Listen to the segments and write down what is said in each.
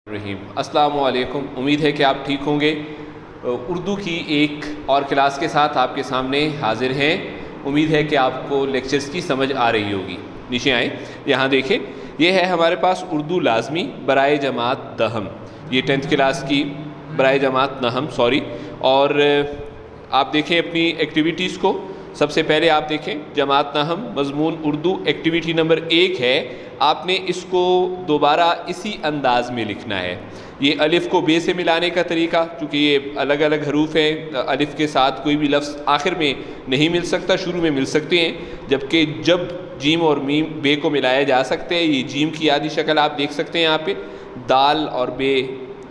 رحیم السلام علیکم، امید ہے کہ آپ ٹھیک ہوں گے۔ اردو کی ایک اور کلاس کے ساتھ آپ کے سامنے حاضر ہیں۔ امید ہے کہ آپ کو لیکچرز کی سمجھ آ رہی ہوگی۔ نیچے آئیں، یہاں دیکھیں، یہ ہے ہمارے پاس اردو لازمی برائے جماعت دہم، یہ 10th کلاس کی برائے جماعت نہم اور آپ دیکھیں اپنی ایکٹیویٹیز کو۔ سب سے پہلے آپ دیکھیں جماعت نہم مضمون اردو ایکٹیویٹی نمبر 1 ہے۔ آپ نے اس کو دوبارہ اسی انداز میں لکھنا ہے۔ یہ الف کو بے سے ملانے کا طریقہ، چونکہ یہ الگ الگ حروف ہیں، الف کے ساتھ کوئی بھی لفظ آخر میں نہیں مل سکتا، شروع میں مل سکتے ہیں، جبکہ جب جیم اور میم بے کو ملایا جا سکتے ہیں۔ یہ جیم کی آدھی شکل آپ دیکھ سکتے ہیں یہاں پہ، دال اور بے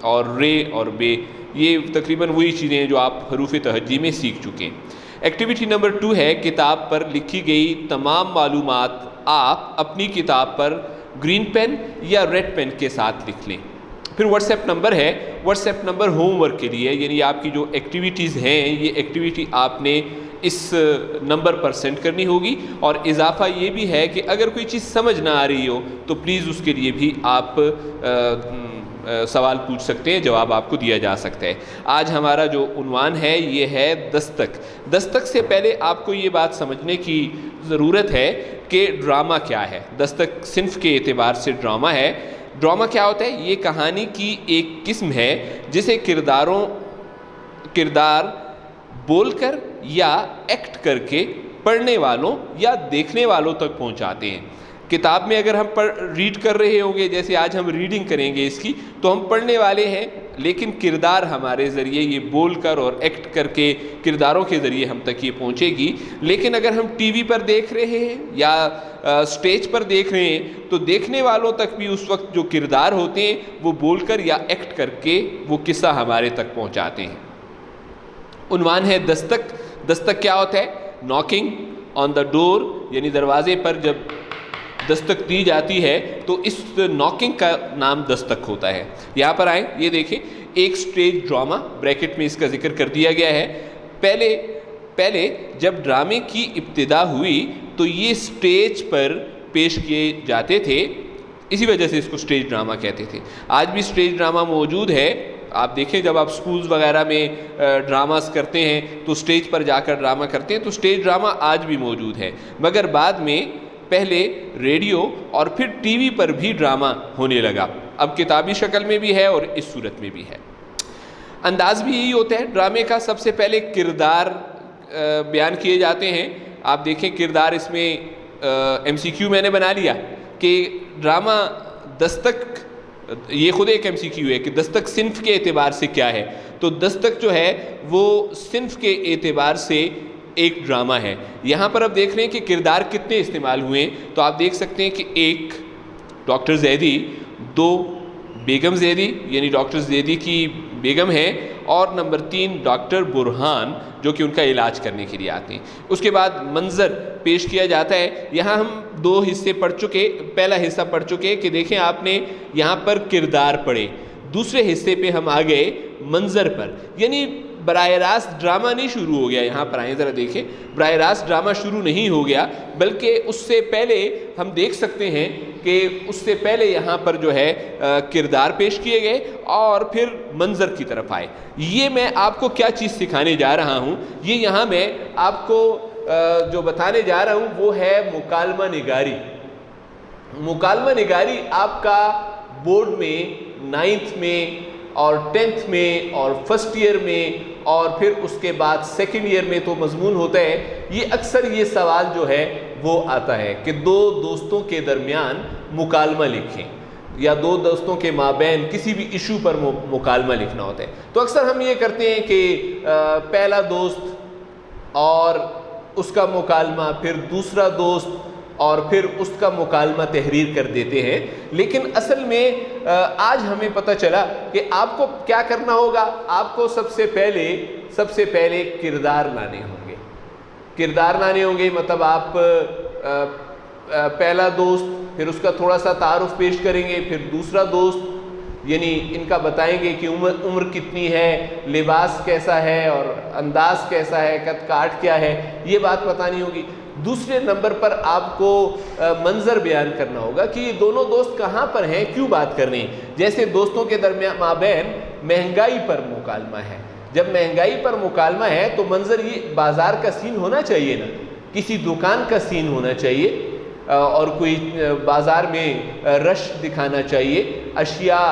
اور رے اور بے، یہ تقریباً وہی چیزیں ہیں جو آپ حروف تہجی میں سیکھ چکے ہیں۔ ایکٹیویٹی نمبر 2 ہے کتاب پر لکھی گئی تمام معلومات آپ اپنی کتاب پر گرین پین یا ریڈ پین کے ساتھ لکھ لیں۔ پھر واٹس ایپ نمبر ہے، what's app number home work کے لیے، یعنی آپ کی جو ایکٹیویٹیز ہیں یہ ایکٹیویٹی آپ نے اس نمبر پر سینڈ کرنی ہوگی۔ اور اضافہ یہ بھی ہے کہ اگر کوئی چیز سمجھ نہ آ رہی ہو تو پلیز اس کے لیے بھی آپ سوال پوچھ سکتے ہیں، جواب آپ کو دیا جا سکتا ہے۔ آج ہمارا جو عنوان ہے یہ ہے دستک۔ دستک سے پہلے آپ کو یہ بات سمجھنے کی ضرورت ہے کہ ڈرامہ کیا ہے۔ دستک صنف کے اعتبار سے ڈرامہ ہے۔ ڈرامہ کیا ہوتا ہے؟ یہ کہانی کی ایک قسم ہے جسے کردار بول کر یا ایکٹ کر کے پڑھنے والوں یا دیکھنے والوں تک پہنچاتے ہیں۔ کتاب میں اگر ہم ریڈ کر رہے ہوں گے، جیسے آج ہم ریڈنگ کریں گے اس کی، تو ہم پڑھنے والے ہیں، لیکن کردار ہمارے ذریعے یہ بول کر اور ایکٹ کر کے کرداروں کے ذریعے ہم تک یہ پہنچے گی۔ لیکن اگر ہم ٹی وی پر دیکھ رہے ہیں یا سٹیج پر دیکھ رہے ہیں تو دیکھنے والوں تک بھی اس وقت جو کردار ہوتے ہیں وہ بول کر یا ایکٹ کر کے وہ قصہ ہمارے تک پہنچاتے ہیں۔ عنوان ہے دستک۔ دستک کیا ہوتا ہے؟ ناکنگ آن دا ڈور، یعنی دروازے پر جب دستک دی جاتی ہے تو اس ناکنگ کا نام دستک ہوتا ہے۔ یہاں پر آئیں، یہ دیکھیں، ایک سٹیج ڈرامہ، بریکٹ میں اس کا ذکر کر دیا گیا ہے۔ پہلے جب ڈرامے کی ابتدا ہوئی تو یہ سٹیج پر پیش کیے جاتے تھے، اسی وجہ سے اس کو سٹیج ڈرامہ کہتے تھے۔ آج بھی سٹیج ڈرامہ موجود ہے۔ آپ دیکھیں جب آپ سکولز وغیرہ میں ڈراماز کرتے ہیں تو سٹیج پر جا کر ڈرامہ کرتے ہیں، تو سٹیج ڈرامہ آج بھی موجود ہے، مگر بعد میں پہلے ریڈیو اور پھر ٹی وی پر بھی ڈرامہ ہونے لگا۔ اب کتابی شکل میں بھی ہے اور اس صورت میں بھی ہے۔ انداز بھی یہی ہوتا ہے۔ ڈرامے کا سب سے پہلے کردار بیان کیے جاتے ہیں۔ آپ دیکھیں کردار، اس میں MCQ میں نے بنا لیا کہ ڈرامہ دستک، یہ خود ایک MCQ ہے کہ دستک صنف کے اعتبار سے کیا ہے۔ تو دستک جو ہے وہ صنف کے اعتبار سے ایک ڈرامہ ہے۔ یہاں پر اب دیکھ رہے ہیں کہ کردار کتنے استعمال ہوئے ہیں، تو آپ دیکھ سکتے ہیں کہ 1 ڈاکٹر زیدی، 2 بیگم زیدی یعنی ڈاکٹر زیدی کی بیگم ہے، اور نمبر 3 ڈاکٹر برہان جو کہ ان کا علاج کرنے کے لیے آتے ہیں۔ اس کے بعد منظر پیش کیا جاتا ہے۔ یہاں ہم 2 حصے پڑھ چکے، پہلا حصہ پڑھ چکے کہ دیکھیں آپ نے یہاں پر کردار پڑھے، دوسرے حصے پہ ہم آ گئے منظر پر، یعنی براہ راست ڈرامہ نہیں شروع ہو گیا۔ یہاں پر آئیں ذرا دیکھیں، براہ راست ڈرامہ شروع نہیں ہو گیا، بلکہ اس سے پہلے ہم دیکھ سکتے ہیں کہ اس سے پہلے یہاں پر جو ہے کردار پیش کیے گئے اور پھر منظر کی طرف آئے۔ یہ میں آپ کو کیا چیز سکھانے جا رہا ہوں، یہ یہاں میں آپ کو جو بتانے جا رہا ہوں وہ ہے مکالمہ نگاری۔ مکالمہ نگاری آپ کا بورڈ میں 9th میں اور 10th میں اور 1st ایئر میں اور پھر اس کے بعد 2nd ایئر میں تو مضمون ہوتا ہے۔ یہ اکثر یہ سوال جو ہے وہ آتا ہے کہ 2 دوستوں کے درمیان مکالمہ لکھیں، یا 2 دوستوں کے مابین کسی بھی ایشو پر مکالمہ لکھنا ہوتا ہے۔ تو اکثر ہم یہ کرتے ہیں کہ پہلا دوست اور اس کا مکالمہ، پھر دوسرا دوست اور پھر اس کا مکالمہ تحریر کر دیتے ہیں، لیکن اصل میں آج ہمیں پتہ چلا کہ آپ کو کیا کرنا ہوگا۔ آپ کو سب سے پہلے کردار لانے ہوں گے۔ کردار لانے ہوں گے مطلب آپ پہلا دوست، پھر اس کا تھوڑا سا تعارف پیش کریں گے، پھر دوسرا دوست، یعنی ان کا بتائیں گے کہ عمر کتنی ہے، لباس کیسا ہے اور انداز کیسا ہے، قد کاٹ کیا ہے، یہ بات بتانی ہوگی۔ دوسرے نمبر پر آپ کو منظر بیان کرنا ہوگا کہ یہ دونوں دوست کہاں پر ہیں، کیوں بات کر رہے ہیں۔ جیسے دوستوں کے درمیان مابین مہنگائی پر مکالمہ ہے، جب مہنگائی پر مکالمہ ہے تو منظر یہ بازار کا سین ہونا چاہیے نا، کسی دکان کا سین ہونا چاہیے، اور کوئی بازار میں رش دکھانا چاہیے، اشیاء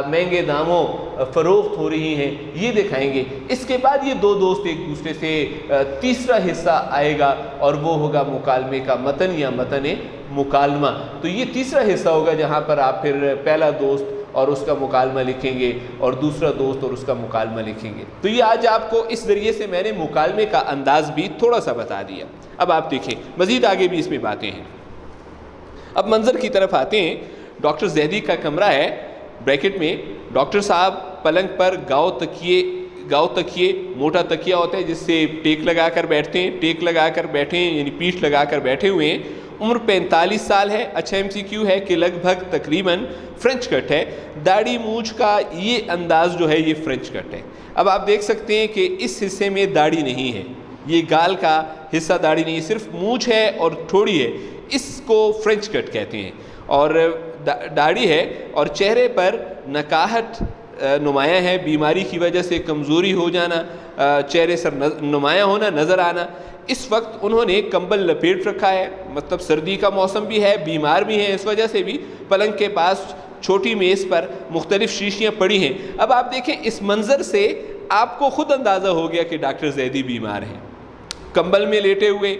مہنگے داموں فروخت ہو رہی ہیں، یہ دکھائیں گے۔ اس کے بعد یہ دو دوست ایک دوسرے سے تیسرا حصہ آئے گا اور وہ ہوگا مکالمے کا متن یا متن مکالمہ۔ تو یہ تیسرا حصہ ہوگا جہاں پر آپ پھر پہلا دوست اور اس کا مکالمہ لکھیں گے اور دوسرا دوست اور اس کا مکالمہ لکھیں گے۔ تو یہ آج آپ کو اس ذریعے سے میں نے مکالمے کا انداز بھی تھوڑا سا بتا دیا۔ اب آپ دیکھیں مزید آگے بھی اس میں باتیں ہیں۔ اب منظر کی طرف آتے ہیں۔ ڈاکٹر زیدی کا کمرہ ہے، بریکٹ میں ڈاکٹر صاحب پلنگ پر گاؤ تکیے موٹا تکیہ ہوتا ہے جس سے ٹیک لگا کر بیٹھتے ہیں، ٹیک لگا کر بیٹھے ہیں یعنی پیٹھ لگا کر بیٹھے ہوئے ہیں۔ عمر 45 سال ہے۔ اچھا MCQ ہے کہ لگ بھگ تقریباً فرینچ کٹ ہے۔ داڑھی مونچھ کا یہ انداز جو ہے یہ فرینچ کٹ ہے۔ اب آپ دیکھ سکتے ہیں کہ اس حصے میں داڑھی نہیں ہے، یہ گال کا حصہ داڑھی نہیں ہے، صرف مونچھ ہے اور ٹھوڑی ہے، اس کو فرینچ کٹ کہتے ہیں۔ اور داڑھی ہے اور چہرے پر نکاہٹ نمایاں ہے، بیماری کی وجہ سے کمزوری ہو جانا، چہرے سے نمایاں ہونا، نظر آنا۔ اس وقت انہوں نے کمبل لپیٹ رکھا ہے، مطلب سردی کا موسم بھی ہے، بیمار بھی ہیں، اس وجہ سے بھی پلنگ کے پاس چھوٹی میز پر مختلف شیشیاں پڑی ہیں۔ اب آپ دیکھیں اس منظر سے آپ کو خود اندازہ ہو گیا کہ ڈاکٹر زیدی بیمار ہیں، کمبل میں لیٹے ہوئے،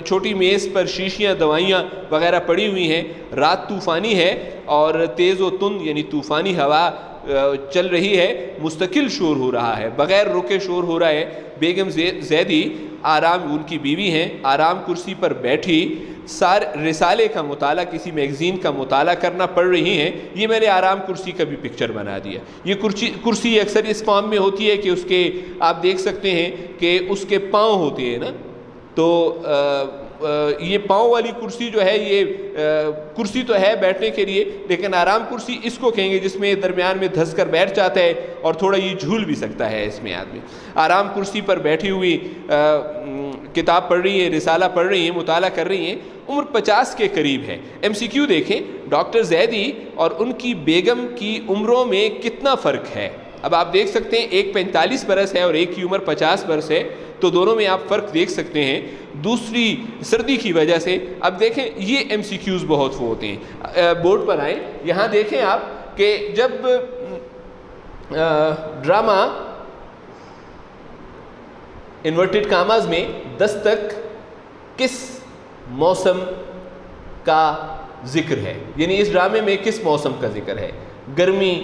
چھوٹی میز پر شیشیاں، دوائیاں وغیرہ پڑی ہوئی ہیں۔ رات طوفانی ہے اور تیز و تند یعنی طوفانی ہوا چل رہی ہے، مستقل شور ہو رہا ہے، بغیر رکے شور ہو رہا ہے۔ بیگم زیدی آرام، ان کی بیوی ہیں، آرام کرسی پر بیٹھی رسالے کا مطالعہ، کسی میگزین کا مطالعہ کرنا پڑ رہی ہیں۔ یہ میں نے آرام کرسی کا بھی پکچر بنا دیا۔ یہ کرسی اکثر اس فارم میں ہوتی ہے کہ اس کے آپ دیکھ سکتے ہیں کہ اس کے پاؤں ہوتے ہیں نا، تو یہ پاؤں والی کرسی جو ہے یہ کرسی تو ہے بیٹھنے کے لیے، لیکن آرام کرسی اس کو کہیں گے جس میں درمیان میں دھس کر بیٹھ جاتا ہے اور تھوڑا یہ جھول بھی سکتا ہے اس میں آدمی۔ آرام کرسی پر بیٹھی ہوئی کتاب پڑھ رہی ہیں، رسالہ پڑھ رہی ہیں، مطالعہ کر رہی ہیں۔ عمر 50 کے قریب ہے۔ MCQ دیکھیں، ڈاکٹر زیدی اور ان کی بیگم کی عمروں میں کتنا فرق ہے۔ اب آپ دیکھ سکتے ہیں ایک 45 برس ہے اور ایک کی عمر 50 برس ہے، تو دونوں میں آپ فرق دیکھ سکتے ہیں۔ دوسری سردی کی وجہ سے اب دیکھیں یہ MCQs بہت ہوتے ہیں۔ بورڈ پر آئیں، یہاں دیکھیں آپ کہ جب ڈرامہ انورٹڈ کاماز میں دستک کس موسم کا ذکر ہے، یعنی اس ڈرامے میں کس موسم کا ذکر ہے؟ گرمی،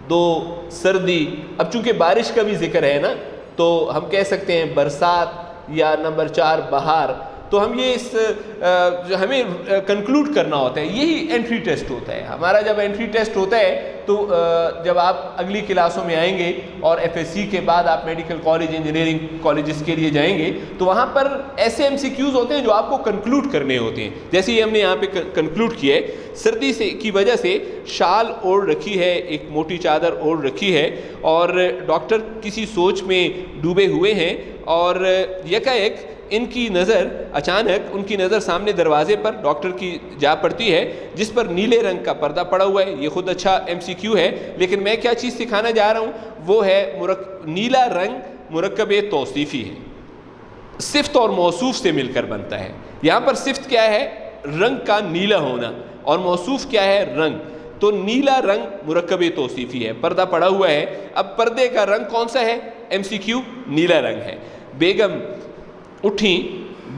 دو سردی۔ اب چونکہ بارش کا بھی ذکر ہے نا تو ہم کہہ سکتے ہیں برسات، یا نمبر 4 بہار۔ تو ہم یہ ہمیں کنکلوڈ کرنا ہوتا ہے، یہی انٹری ٹیسٹ ہوتا ہے ہمارا۔ جب انٹری ٹیسٹ ہوتا ہے تو جب آپ اگلی کلاسوں میں آئیں گے اور FSC کے بعد آپ میڈیکل کالج، انجینئرنگ کالجز کے لیے جائیں گے تو وہاں پر ایسے MCQs ہوتے ہیں جو آپ کو کنکلوڈ کرنے ہوتے ہیں۔ جیسے ہی ہم نے یہاں پہ کنکلوڈ کیا ہے، سردی کی وجہ سے شال اوڑھ رکھی ہے، ایک موٹی چادر اوڑھ رکھی ہے، اور ڈاکٹر کسی سوچ میں ڈوبے ہوئے ہیں، اور یکایک اچانک ان کی نظر سامنے دروازے پر ڈاکٹر کی جا پڑتی ہے جس پر نیلے رنگ کا پردہ پڑا ہوا ہے۔ یہ خود اچھا MCQ ہے، لیکن میں کیا چیز سکھانا جا رہا ہوں وہ ہے نیلا رنگ مرکب توصیفی ہے، صفت اور موصوف سے مل کر بنتا ہے۔ یہاں پر صفت کیا ہے؟ رنگ کا نیلا ہونا، اور موصوف کیا ہے؟ رنگ۔ تو نیلا رنگ مرکب توصیفی ہے، پردہ پڑا ہوا ہے۔ اب پردے کا رنگ کون سا ہے؟ MCQ نیلا رنگ ہے۔ بیگم اٹھیں،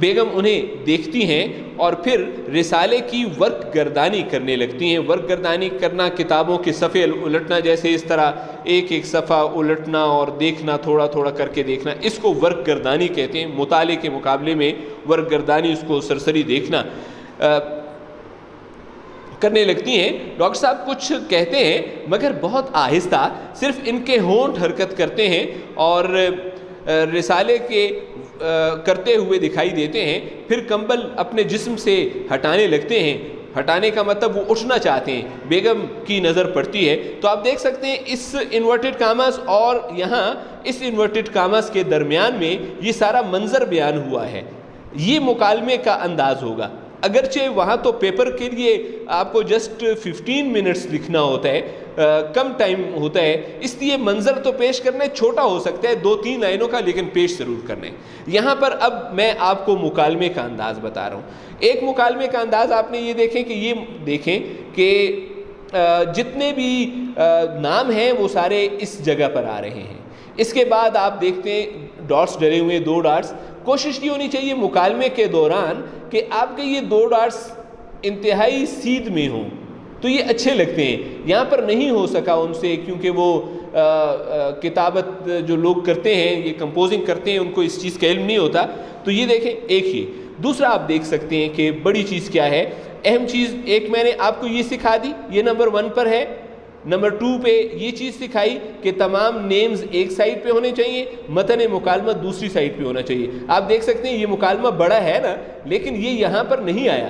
بیگم انہیں دیکھتی ہیں اور پھر رسالے کی ورق گردانی کرنے لگتی ہیں۔ ورق گردانی کرنا کتابوں کے صفحے الٹنا، جیسے اس طرح ایک ایک صفحہ الٹنا اور دیکھنا، تھوڑا تھوڑا کر کے دیکھنا، اس کو ورق گردانی کہتے ہیں۔ مطالعے کے مقابلے میں ورق گردانی، اس کو سرسری دیکھنا کرنے لگتی ہیں۔ ڈاکٹر صاحب کچھ کہتے ہیں مگر بہت آہستہ، صرف ان کے ہونٹ حرکت کرتے ہیں اور رسالے کے کرتے ہوئے دکھائی دیتے ہیں۔ پھر کمبل اپنے جسم سے ہٹانے لگتے ہیں۔ ہٹانے کا مطلب وہ اٹھنا چاہتے ہیں۔ بیگم کی نظر پڑتی ہے، تو آپ دیکھ سکتے ہیں اس انورٹڈ کاماز اور یہاں اس انورٹڈ کاماز کے درمیان میں یہ سارا منظر بیان ہوا ہے۔ یہ مکالمے کا انداز ہوگا. اگرچہ وہاں تو پیپر کے لیے آپ کو جسٹ 15 منٹس لکھنا ہوتا ہے, کم ٹائم ہوتا ہے, اس لیے منظر تو پیش کرنا چھوٹا ہو سکتا ہے 2-3 لائنوں کا, لیکن پیش ضرور کرنے. یہاں پر اب میں آپ کو مکالمے کا انداز بتا رہا ہوں. ایک مکالمے کا انداز آپ نے یہ دیکھیں کہ جتنے بھی نام ہیں وہ سارے اس جگہ پر آ رہے ہیں. اس کے بعد آپ دیکھتے ہیں ڈاٹس ڈلے ہوئے, 2 ڈاٹس. کوشش یہ ہونی چاہیے مکالمے کے دوران کہ آپ کے یہ 2 ڈاٹس انتہائی سیدھ میں ہوں, تو یہ اچھے لگتے ہیں. یہاں پر نہیں ہو سکا ان سے, کیونکہ وہ کتابت جو لوگ کرتے ہیں, یہ کمپوزنگ کرتے ہیں, ان کو اس چیز کا علم نہیں ہوتا. تو یہ دیکھیں ایک ہی. دوسرا آپ دیکھ سکتے ہیں کہ بڑی چیز کیا ہے, اہم چیز ایک میں نے آپ کو یہ سکھا دی, یہ نمبر 1 پر ہے. نمبر 2 پہ یہ چیز سکھائی کہ تمام نیمز ایک سائڈ پہ ہونے چاہیے, متن مکالمہ دوسری سائڈ پہ ہونا چاہیے. آپ دیکھ سکتے ہیں یہ مکالمہ بڑا ہے نا, لیکن یہ یہاں پر نہیں آیا,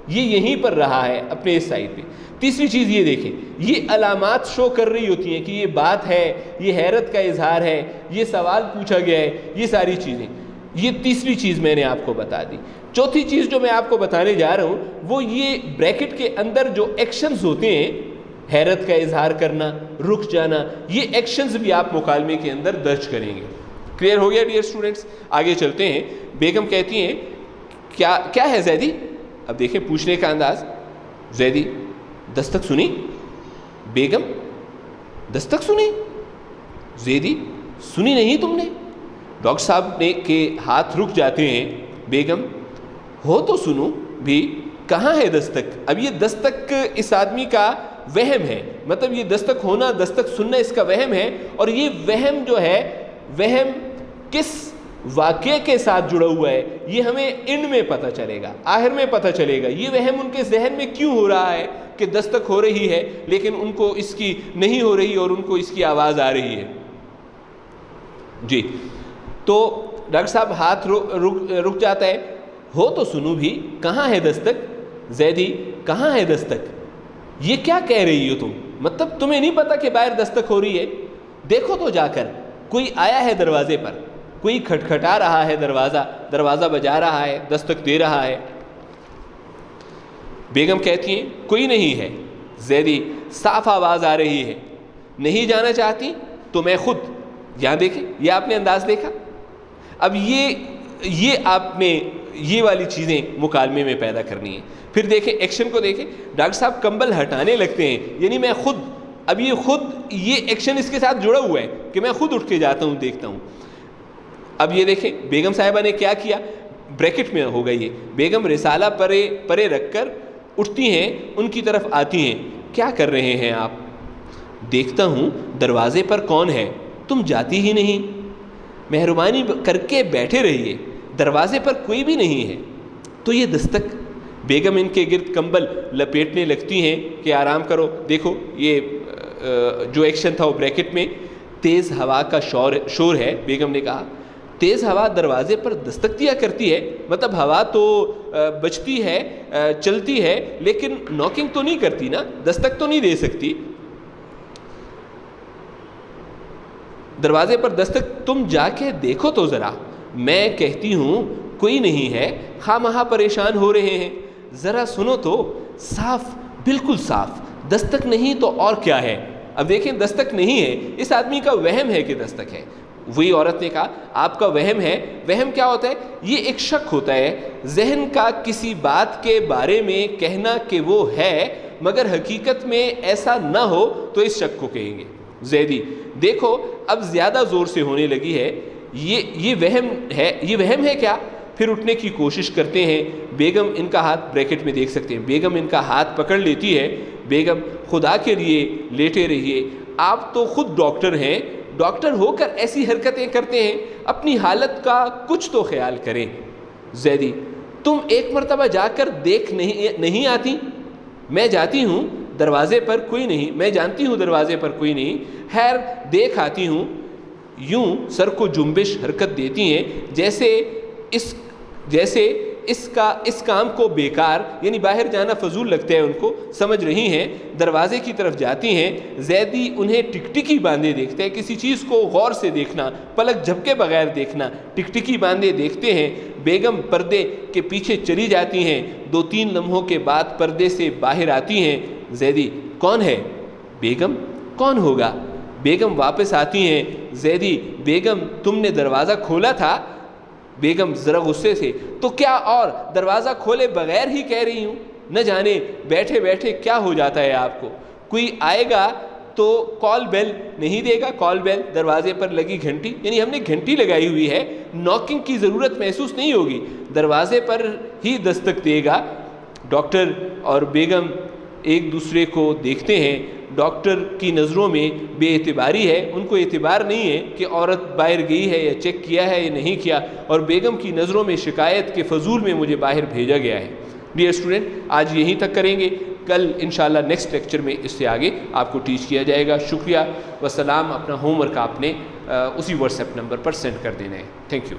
یہ یہیں پر رہا ہے اپنے اس سائڈ پہ. تیسری چیز یہ دیکھیں, یہ علامات شو کر رہی ہوتی ہیں کہ یہ بات ہے, یہ حیرت کا اظہار ہے, یہ سوال پوچھا گیا ہے, یہ ساری چیزیں. یہ تیسری چیز میں نے آپ کو بتا دی. چوتھی چیز جو میں آپ کو بتانے جا رہا ہوں وہ یہ بریکٹ کے اندر جو ایکشنز ہوتے ہیں, حیرت کا اظہار کرنا, رک جانا, یہ ایکشنز بھی آپ مکالمے کے اندر درج کریں گے. کلیئر ہو گیا ڈیئر اسٹوڈنٹس؟ آگے چلتے ہیں. بیگم کہتی ہیں کیا ہے زیدی؟ اب دیکھیں پوچھنے کا انداز. زیدی دستک سنی؟ بیگم دستک سنی؟ زیدی سنی نہیں تم نے؟ ڈاکٹر صاحب نے کے ہاتھ رک جاتے ہیں. بیگم ہو تو سنو بھی, کہاں ہے دستک؟ اب یہ دستک اس آدمی کا وہم ہے, مطلب یہ دستک ہونا, دستک سننا اس کا وہم ہے. اور یہ وہم جو ہے, وہم کس واقعے کے ساتھ جڑا ہوا ہے یہ ہمیں اینڈ میں پتہ چلے گا, آخر میں پتہ چلے گا. یہ وہم ان کے ذہن میں کیوں ہو رہا ہے کہ دستک ہو رہی ہے لیکن ان کو اس کی نہیں ہو رہی اور ان کو اس کی آواز آ رہی ہے. جی, تو ڈاکٹر صاحب ہاتھ رک جاتا ہے. ہو تو سنو بھی, کہاں ہے دستک؟ زیدی کہاں ہے دستک؟ یہ کیا کہہ رہی ہو تم؟ مطلب تمہیں نہیں پتا کہ باہر دستک ہو رہی ہے؟ دیکھو تو جا کر, کوئی آیا ہے دروازے پر, کوئی کھٹکھٹا رہا ہے دروازہ بجا رہا ہے, دستک دے رہا ہے. بیگم کہتی ہیں کوئی نہیں ہے. زیدی صاف آواز آ رہی ہے. نہیں جانا چاہتی تو میں خود. یہاں دیکھیں, یہ آپ نے انداز دیکھا. اب یہ آپ نے یہ والی چیزیں مکالمے میں پیدا کرنی ہیں. پھر دیکھیں ایکشن کو دیکھیں. ڈاکٹر صاحب کمبل ہٹانے لگتے ہیں, یعنی میں خود. اب یہ ایکشن اس کے ساتھ جڑا ہوا ہے کہ میں خود اٹھ کے جاتا ہوں, دیکھتا ہوں. اب یہ دیکھیں بیگم صاحبہ نے کیا کیا, بریکٹ میں ہوگا یہ. بیگم رسالہ پرے رکھ کر اٹھتی ہیں, ان کی طرف آتی ہیں. کیا کر رہے ہیں آپ؟ دیکھتا ہوں دروازے پر کون ہے, تم جاتی ہی نہیں. مہربانی کر کے بیٹھے رہیے, دروازے پر کوئی بھی نہیں ہے. تو یہ دستک. بیگم ان کے گرد کمبل لپیٹنے لگتی ہیں کہ آرام کرو. دیکھو یہ جو ایکشن تھا وہ بریکٹ میں. تیز ہوا کا شور ہے. بیگم نے کہا تیز ہوا دروازے پر دستک دیا کرتی ہے, مطلب ہوا تو بجتی ہے, چلتی ہے, لیکن ناکنگ تو نہیں کرتی نا, دستک تو نہیں دے سکتی. دروازے پر دستک, تم جا کے دیکھو تو ذرا. میں کہتی ہوں کوئی نہیں ہے, خواہ مہا پریشان ہو رہے ہیں. ذرا سنو تو, صاف, بالکل صاف. دستک نہیں تو اور کیا ہے؟ اب دیکھیں دستک نہیں ہے, اس آدمی کا وہم ہے کہ دستک ہے. وہی عورت نے کہا آپ کا وہم ہے. وہم کیا ہوتا ہے؟ یہ ایک شک ہوتا ہے, ذہن کا کسی بات کے بارے میں کہنا کہ وہ ہے مگر حقیقت میں ایسا نہ ہو تو اس شک کو کہیں گے. زیدی دیکھو اب زیادہ زور سے ہونے لگی ہے, یہ وہم ہے کیا؟ پھر اٹھنے کی کوشش کرتے ہیں. بیگم ان کا ہاتھ, بریکٹ میں دیکھ سکتے ہیں, بیگم ان کا ہاتھ پکڑ لیتی ہے. بیگم خدا کے لیے لیٹے رہیے, آپ تو خود ڈاکٹر ہیں, ڈاکٹر ہو کر ایسی حرکتیں کرتے ہیں, اپنی حالت کا کچھ تو خیال کریں. زیدی تم ایک مرتبہ جا کر دیکھ نہیں آتی؟ میں جاتی ہوں, دروازے پر کوئی نہیں, میں جانتی ہوں دروازے پر کوئی نہیں, خیر دیکھ آتی ہوں. یوں سر کو جنبش حرکت دیتی ہیں جیسے اس کام کو بیکار یعنی باہر جانا فضول لگتا ہے ان کو، سمجھ رہی ہیں، دروازے کی طرف جاتی ہیں۔ زیدی انہیں ٹکٹکی باندھے دیکھتے ہیں، کسی چیز کو غور سے دیکھنا، پلک جھپکے بغیر دیکھنا، ٹکٹکی باندھے دیکھتے ہیں۔ بیگم پردے کے پیچھے چلی جاتی ہیں، 2-3 لمحوں کے بعد پردے سے باہر آتی ہیں۔ زیدی کون ہے؟ بیگم کون ہوگا؟ بیگم واپس آتی ہیں۔ زیدی بیگم تم نے دروازہ کھولا تھا؟ بیگم ذرا غصے سے، تو کیا اور دروازہ کھولے بغیر ہی کہہ رہی ہوں؟ نہ جانے بیٹھے بیٹھے کیا ہو جاتا ہے آپ کو، کوئی آئے گا تو کال بیل نہیں دے گا، کال بیل دروازے پر لگی گھنٹی، یعنی ہم نے گھنٹی لگائی ہوئی ہے، ناکنگ کی ضرورت محسوس نہیں ہوگی، دروازے پر ہی دستک دے گا۔ ڈاکٹر اور بیگم ایک دوسرے کو دیکھتے ہیں۔ ڈاکٹر کی نظروں میں بے اعتباری ہے، ان کو اعتبار نہیں ہے کہ عورت باہر گئی ہے یا چیک کیا ہے یا نہیں کیا، اور بیگم کی نظروں میں شکایت کے فضول میں مجھے باہر بھیجا گیا ہے۔ ڈیئر اسٹوڈنٹ، آج یہیں تک کریں گے، کل انشاءاللہ نیکسٹ لیکچر میں اس سے آگے آپ کو ٹیچ کیا جائے گا۔ شکریہ وسلام۔ اپنا ہوم ورک آپ نے اسی واٹس ایپ نمبر پر سینڈ کر دینا ہے۔ Thank you.